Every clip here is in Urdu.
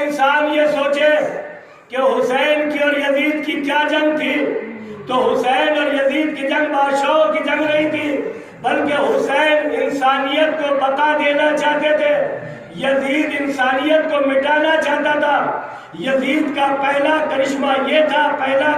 انسان یہ سوچے کہ حسین کی اور یزید کی کیا جنگ تھی، تو حسین اور یزید کی جنگ بادشاہوں کی جنگ نہیں تھی، بلکہ حسین انسانیت کو بقا دینا چاہتے تھے، یزید انسانیت کو مٹانا چاہتا تھا۔ یزید کا پہلا کرشمہ یہ تھا، پہلا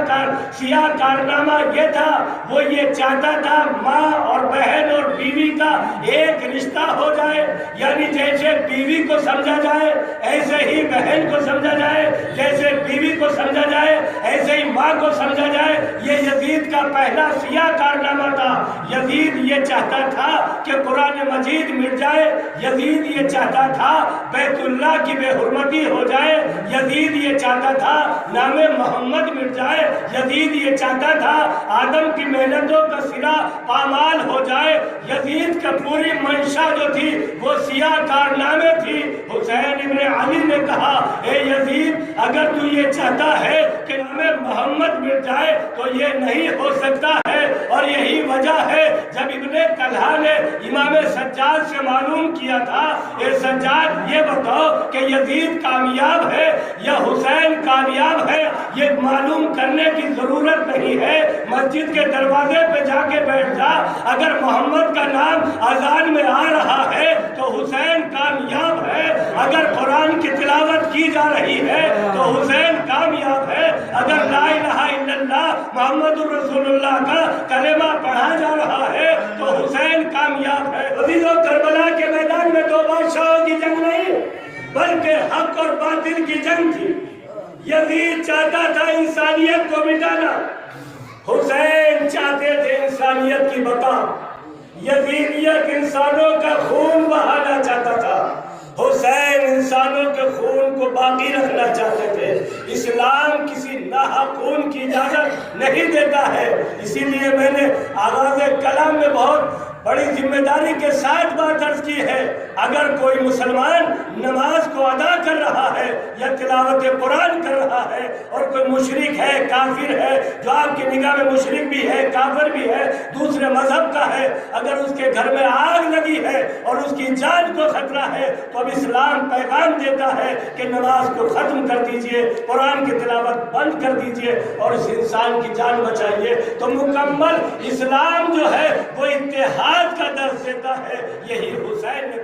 سیاہ کارنامہ یہ تھا، وہ یہ چاہتا تھا ماں اور بہن اور بیوی کا ایک رشتہ ہو جائے، یعنی جیسے بیوی کو سمجھا جائے ایسے ہی بہن کو سمجھا جائے، جیسے بیوی کو سمجھا جائے ایسے ہی ماں کو سمجھا جائے۔ یہ یزید کا پہلا سیاہ کارنامہ تھا۔ یزید یہ چاہتا تھا کہ قرآن مجید مٹ جائے، یزید یہ چاہتا تھا بیت اللہ کی بے حرمتی ہو جائے، یزید یہ چاہتا تھا نام محمد مٹ جائے، یزید یہ چاہتا تھا آدم کی محنتوں کا صلہ پامال ہو جائے۔ یزید کا پوری منشا جو تھی وہ سیاہ کارنامے تھی۔ حسین ابن علی نے کہا اے یزید، اگر تو یہ چاہتا ہے کہ نام محمد مٹ جائے تو یہ نہیں ہو سکتا ہے، اور یہی وجہ ہے جب ابن طلحہ نے امام سجاد سے معلوم کیا تھا اے سجاد یہ بتاؤ کہ یزید کامیاب ہے یا حسین کامیاب ہے، یہ معلوم کرنے کی ضرورت نہیں ہے، مسجد کے دروازے پہ جا کے بیٹھ جا، اگر محمد کا نام اذان میں آ رہا ہے تو حسین کامیاب ہے، اگر قرآن کی تلاوت کی جا رہی ہے تو حسین کامیاب ہے، اگر لا الہ الا اللہ محمد الرسول اللہ کا کلمہ پڑھا جا رہا ہے تو حسین کامیاب ہے۔ عزیزو، کربلا کے میدان میں دو بادشاہوں کی جنگ نہیں بلکہ حق اور باطل کی جنگ تھی۔ یزید چاہتا تھا انسانیت کو مٹانا، حسین چاہتے تھے انسانیت کی بقا۔ یزیدیت انسانوں کا خون بہانا چاہتا تھا، حسین انسانوں کے خون کو باقی رکھنا چاہتے تھے۔ اسلام کسی ناحق خون کی اجازت نہیں دیتا ہے، اسی لیے میں نے آغاز کلام میں بہت بڑی ذمہ داری کے ساتھ بات عرض کی ہے، اگر کوئی مسلمان نماز کو ادا کر رہا ہے یا تلاوت قرآن کر رہا ہے اور کوئی مشرک ہے، کافر ہے، جو آپ کی نگاہ میں مشرک بھی ہے، کافر بھی ہے، دوسرے مذہب کا ہے، اگر اس کے گھر میں آگ لگی ہے اور اس کی جان کو خطرہ ہے تو اب اسلام پیغام دیتا ہے کہ نماز کو ختم کر دیجئے، قرآن کی تلاوت بند کر دیجئے اور اس انسان کی جان بچائیے۔ تو مکمل اسلام جو ہے وہ اتحاد کا درس دیتا ہے، یہی حسین نے